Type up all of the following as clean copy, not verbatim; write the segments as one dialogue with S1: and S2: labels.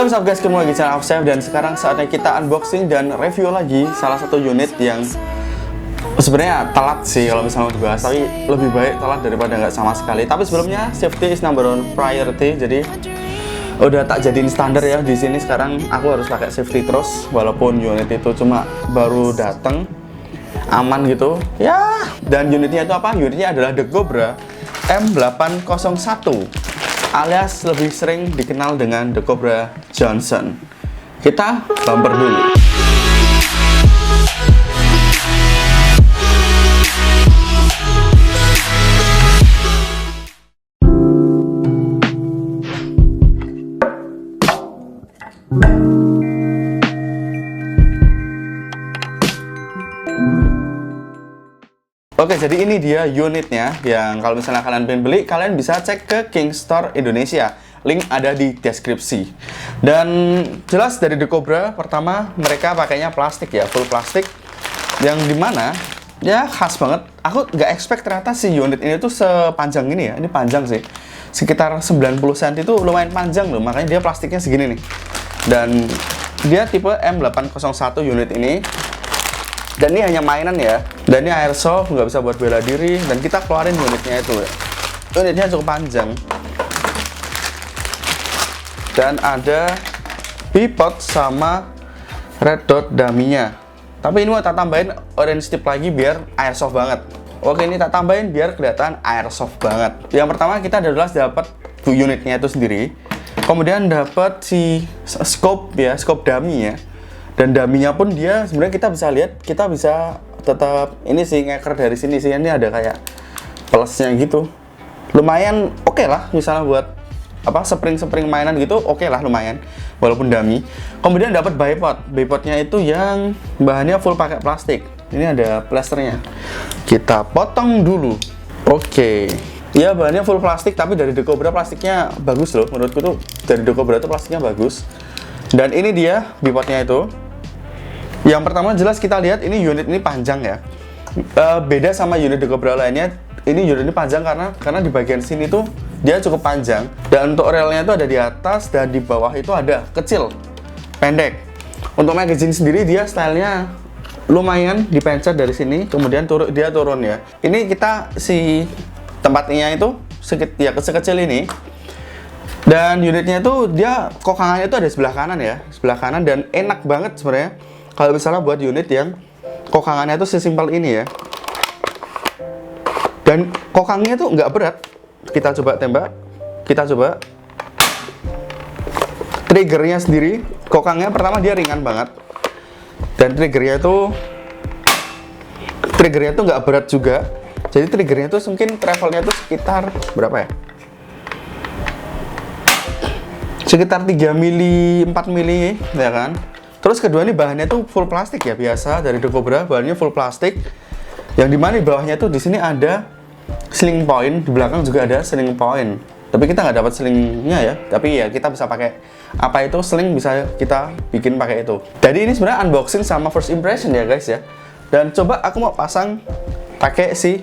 S1: Yo, what's up guys, kembali lagi channel Chef, dan sekarang saatnya kita unboxing dan review lagi salah satu unit yang sebenarnya telat sih kalau misalnya dibahas, tapi lebih baik telat daripada nggak sama sekali. Tapi sebelumnya safety is number one priority, jadi udah tak jadiin standar ya di sini. Sekarang aku harus pakai safety terus, walaupun unit itu cuma baru datang, aman gitu ya. Dan unitnya itu apa? Unitnya adalah The Cobra M801, alias lebih sering dikenal dengan The Cobra Johnson. Kita bumper dulu. Oke, jadi ini dia unitnya, yang kalau misalnya kalian pengen beli, kalian bisa cek ke King Store Indonesia. Link ada di deskripsi. Dan jelas dari The Cobra, pertama mereka pakainya plastik ya, full plastik. Yang dimana ya khas banget. Aku nggak expect ternyata si unit ini tuh sepanjang ini ya. Ini panjang sih, sekitar 90 cm, itu lumayan panjang loh. Makanya dia plastiknya segini nih. Dan dia tipe M801 unit ini. Dan ini hanya mainan ya. Dan ini airsoft, nggak bisa buat bela diri. Dan kita keluarin unitnya itu ya. Unitnya cukup panjang. Dan ada pivot sama red dot dummy-nya. Tapi ini mau tak tambahin orange tip lagi biar airsoft banget. Oke, ini tak tambahin biar kelihatan airsoft banget. Yang pertama kita adalah dapat unitnya itu sendiri. Kemudian dapat si scope ya, scope dummy ya. Dan dummy-nya pun dia sebenarnya kita bisa lihat, kita bisa tetap ini sih ngeker dari sini sih. Ini ada kayak plusnya gitu. Lumayan oke lah, misalnya buat apa spring mainan gitu, oke lah lumayan walaupun dummy. Kemudian dapat bipodnya itu yang bahannya full pakai plastik. Ini ada plasternya. Kita potong dulu. Oke. Ya bahannya full plastik, tapi dari The Cobra plastiknya bagus loh. Menurutku tuh dari The Cobra tuh plastiknya bagus. Dan ini dia bipodnya itu. Yang pertama jelas kita lihat ini unit ini panjang ya. Beda sama unit The Cobra lainnya. Ini unit ini panjang karena di bagian sini tuh dia cukup panjang. Dan untuk relnya itu ada di atas dan di bawah itu ada kecil, pendek. Untuk magazine sendiri dia stylenya lumayan dipencet dari sini, kemudian dia turun ya. Ini kita si tempatnya itu sekecil ini. Dan unitnya itu dia kokangannya itu ada sebelah kanan ya, sebelah kanan, dan enak banget sebenarnya kalau misalnya buat unit yang kokangannya itu sesimpel ini ya. Dan kokangnya itu nggak berat. Kita coba tembak, kita coba. Triggernya sendiri, kokangnya pertama dia ringan banget. Dan triggernya itu nggak berat juga. Jadi triggernya itu mungkin travelnya itu sekitar berapa ya? Sekitar 3 mili, 4 mili ya kan. Terus kedua ini bahannya tuh full plastik ya, biasa dari The Cobra bahannya full plastik. Yang dimana di bawahnya tuh di sini ada sling point, di belakang juga ada sling point. Tapi kita nggak dapat slingnya ya. Tapi ya kita bisa pakai apa itu sling, bisa kita bikin pakai itu. Jadi ini sebenarnya unboxing sama first impression ya guys ya. Dan coba aku mau pasang pakai si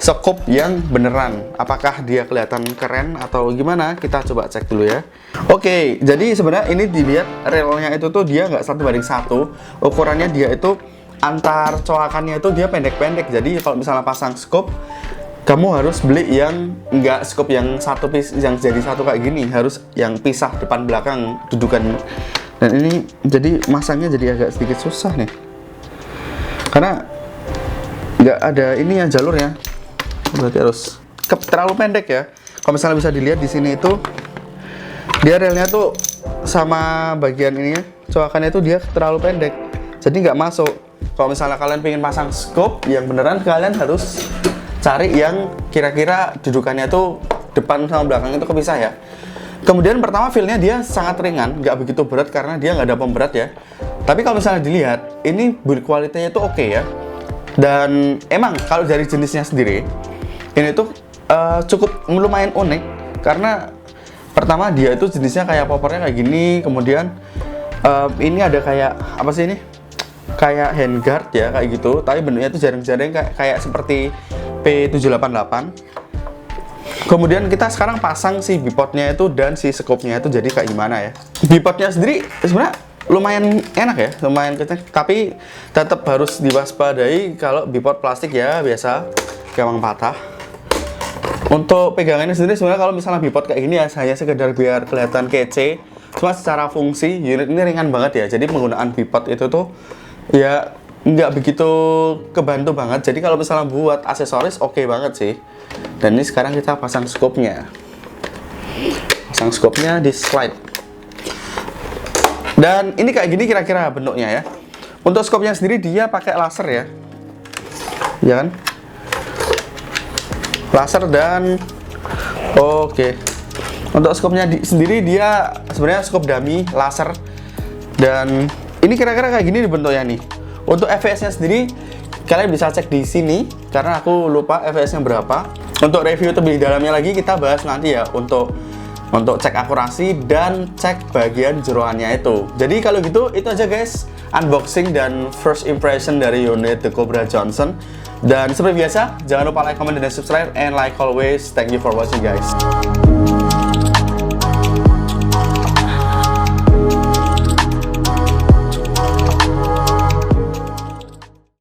S1: scope yang beneran. Apakah dia kelihatan keren atau gimana? Kita coba cek dulu ya. Oke, jadi sebenarnya ini dilihat relnya itu tuh dia nggak 1:1. Ukurannya dia itu antar coakannya itu dia pendek-pendek. Jadi kalau misalnya pasang scope, kamu harus beli yang nggak scope yang satu yang jadi satu kayak gini, harus yang pisah depan belakang dudukan. Dan ini jadi masangnya jadi agak sedikit susah nih, karena nggak ada ini ya jalurnya. Berarti harus terlalu pendek ya. Kalau misalnya bisa dilihat di sini itu dia relnya tuh sama bagian ini ya, coakannya itu dia terlalu pendek, jadi nggak masuk. Kalau misalnya kalian pengen pasang scope yang beneran, kalian harus cari yang kira-kira dudukannya tuh depan sama belakang itu kepisah ya. Kemudian pertama feel-nya dia sangat ringan, nggak begitu berat karena dia nggak ada pemberat ya. Tapi kalau misalnya dilihat, ini build quality-nya itu oke ya. Dan emang kalau dari jenisnya sendiri, ini tuh cukup lumayan unik. Karena pertama dia itu jenisnya kayak poppernya kayak gini. Kemudian ini ada kayak, apa sih ini? Kayak handguard ya, kayak gitu. Tapi bentuknya tuh jaring-jaring kayak seperti P788. Kemudian kita sekarang pasang si bipodnya itu dan si scope-nya itu jadi kayak gimana ya. Bipodnya sendiri sebenarnya lumayan enak ya, lumayan kenceng, tapi tetap harus diwaspadai kalau bipod plastik ya biasa gampang patah. Untuk pegangannya sendiri sebenarnya kalau misalnya bipod kayak gini ya hanya sekedar biar kelihatan kece, cuma secara fungsi unit ini ringan banget ya, jadi penggunaan bipod itu tuh ya nggak begitu kebantu banget. Jadi kalau misalnya buat aksesoris oke banget sih. Dan ini sekarang kita pasang scope-nya. Pasang scope-nya di slide. Dan ini kayak gini kira-kira bentuknya ya. Untuk scope-nya sendiri dia pakai laser ya. Ya kan? Laser dan oke. Untuk scope-nya sendiri dia sebenarnya scope dummy laser. Dan ini kira-kira kayak gini bentuknya nih. Untuk fps-nya sendiri kalian bisa cek di sini karena aku lupa fps-nya berapa. Untuk review lebih dalamnya lagi kita bahas nanti ya untuk cek akurasi dan cek bagian jeroannya itu. Jadi kalau gitu itu aja guys unboxing dan first impression dari unit The Cobra Johnson. Dan seperti biasa jangan lupa like, comment, dan subscribe, and like always, thank you for watching guys.